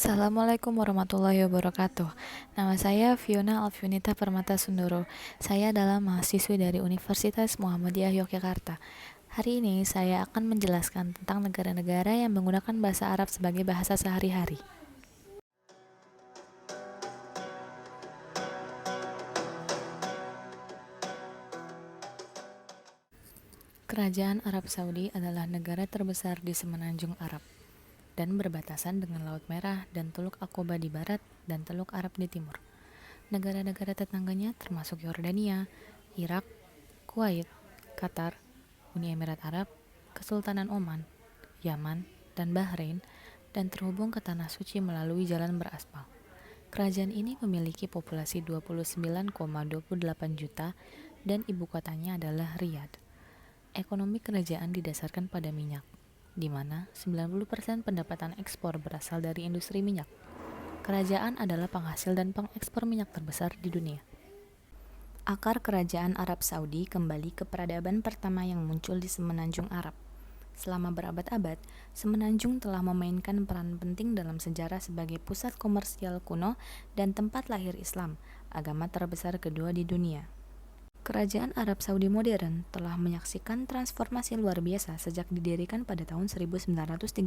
Assalamualaikum warahmatullahi wabarakatuh. Nama saya Fiona Alfiunita Permata Sundoro. Saya adalah mahasiswi dari Universitas Muhammadiyah Yogyakarta. Hari ini saya akan menjelaskan tentang negara-negara yang menggunakan bahasa Arab sebagai bahasa sehari-hari. Kerajaan Arab Saudi adalah negara terbesar di semenanjung Arab dan berbatasan dengan Laut Merah dan Teluk Aqaba di barat dan Teluk Arab di timur. Negara-negara tetangganya termasuk Yordania, Irak, Kuwait, Qatar, Uni Emirat Arab, Kesultanan Oman, Yaman, dan Bahrain, dan terhubung ke Tanah Suci melalui jalan beraspal. Kerajaan ini memiliki populasi 29,28 juta dan ibu kotanya adalah Riyadh. Ekonomi kerajaan didasarkan pada minyak, di mana 90% pendapatan ekspor berasal dari industri minyak. Kerajaan adalah penghasil dan pengekspor minyak terbesar di dunia. Akar kerajaan Arab Saudi kembali ke peradaban pertama yang muncul di semenanjung Arab. Selama berabad-abad, semenanjung telah memainkan peran penting dalam sejarah sebagai pusat komersial kuno dan tempat lahir Islam, agama terbesar kedua di dunia. Kerajaan Arab Saudi modern telah menyaksikan transformasi luar biasa sejak didirikan pada tahun 1932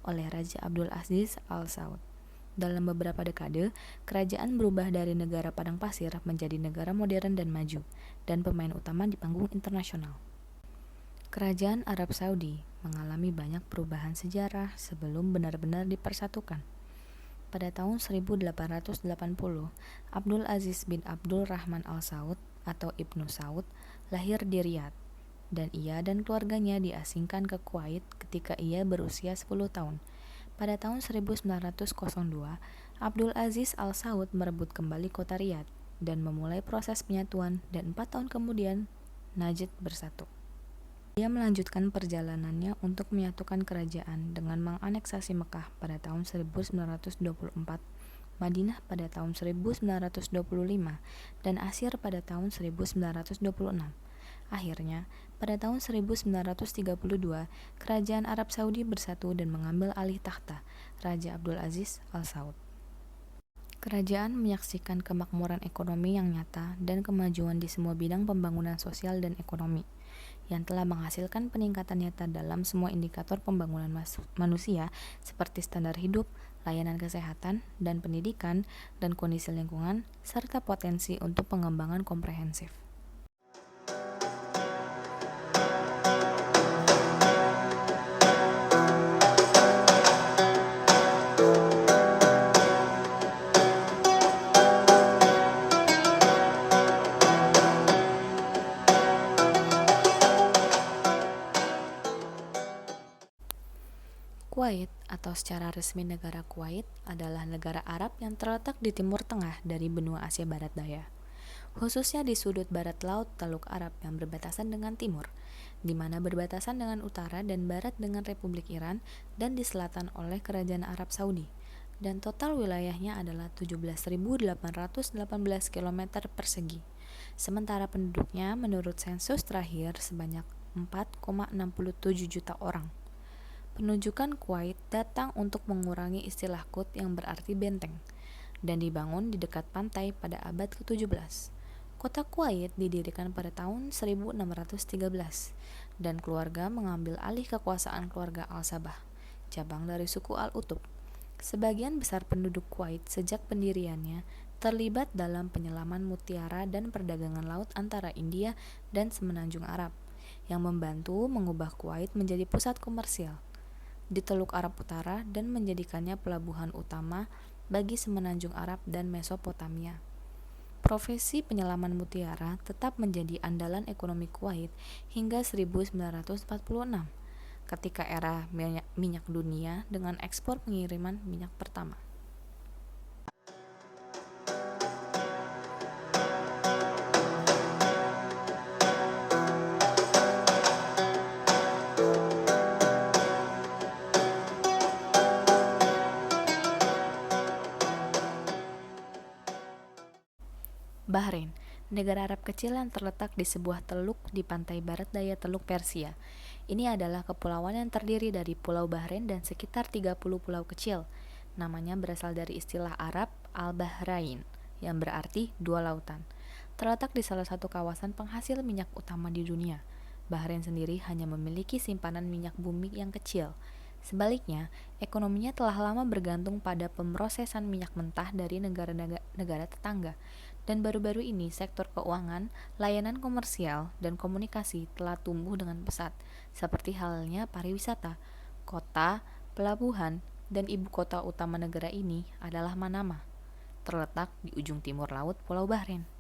oleh Raja Abdul Aziz Al Saud. Dalam beberapa dekade, kerajaan berubah dari negara padang pasir menjadi negara modern dan maju, dan pemain utama di panggung internasional. Kerajaan Arab Saudi mengalami banyak perubahan sejarah sebelum benar-benar dipersatukan. Pada tahun 1880, Abdul Aziz bin Abdul Rahman Al Saud atau Ibnu Saud lahir di Riyadh, dan ia dan keluarganya diasingkan ke Kuwait ketika ia berusia 10 tahun. Pada tahun 1902, Abdul Aziz Al Saud merebut kembali kota Riyadh dan memulai proses penyatuan, dan 4 tahun kemudian Najd bersatu. Dia melanjutkan perjalanannya untuk menyatukan kerajaan dengan menganeksasi Mekah pada tahun 1924, Madinah pada tahun 1925, dan Asyir pada tahun 1926. Akhirnya, pada tahun 1932, kerajaan Arab Saudi bersatu dan mengambil alih takhta Raja Abdul Aziz Al Saud. Kerajaan menyaksikan kemakmuran ekonomi yang nyata dan kemajuan di semua bidang pembangunan sosial dan ekonomi, yang telah menghasilkan peningkatan nyata dalam semua indikator pembangunan manusia seperti standar hidup, layanan kesehatan dan pendidikan, dan kondisi lingkungan, serta potensi untuk pengembangan komprehensif. Kuwait, atau secara resmi negara Kuwait, adalah negara Arab yang terletak di timur tengah dari benua Asia Barat Daya, khususnya di sudut barat laut Teluk Arab yang berbatasan dengan timur, di mana berbatasan dengan utara dan barat dengan Republik Iran, dan di selatan oleh Kerajaan Arab Saudi, dan total wilayahnya adalah 17.818 km persegi. Sementara penduduknya menurut sensus terakhir sebanyak 4,67 juta orang. Penunjukan Kuwait datang untuk mengurangi istilah Qut yang berarti benteng, dan dibangun di dekat pantai pada abad ke-17. Kota Kuwait didirikan pada tahun 1613, dan keluarga mengambil alih kekuasaan keluarga Al-Sabah, cabang dari suku Al-Utub. Sebagian besar penduduk Kuwait sejak pendiriannya terlibat dalam penyelaman mutiara dan perdagangan laut antara India dan semenanjung Arab, yang membantu mengubah Kuwait menjadi pusat komersial di Teluk Arab Utara dan menjadikannya pelabuhan utama bagi semenanjung Arab dan Mesopotamia. Profesi penyelaman mutiara tetap menjadi andalan ekonomi Kuwait hingga 1946, ketika era minyak dunia dengan ekspor pengiriman minyak pertama. Bahrain, negara Arab kecil yang terletak di sebuah teluk di pantai barat daya Teluk Persia. Ini adalah kepulauan yang terdiri dari Pulau Bahrain dan sekitar 30 pulau kecil. Namanya berasal dari istilah Arab Al-Bahrain, yang berarti dua lautan. Terletak di salah satu kawasan penghasil minyak utama di dunia. Bahrain sendiri hanya memiliki simpanan minyak bumi yang kecil. Sebaliknya, ekonominya telah lama bergantung pada pemrosesan minyak mentah dari negara-negara tetangga. Dan baru-baru ini sektor keuangan, layanan komersial, dan komunikasi telah tumbuh dengan pesat, seperti halnya pariwisata. Kota, pelabuhan, dan ibu kota utama negara ini adalah Manama, terletak di ujung timur laut Pulau Bahrain.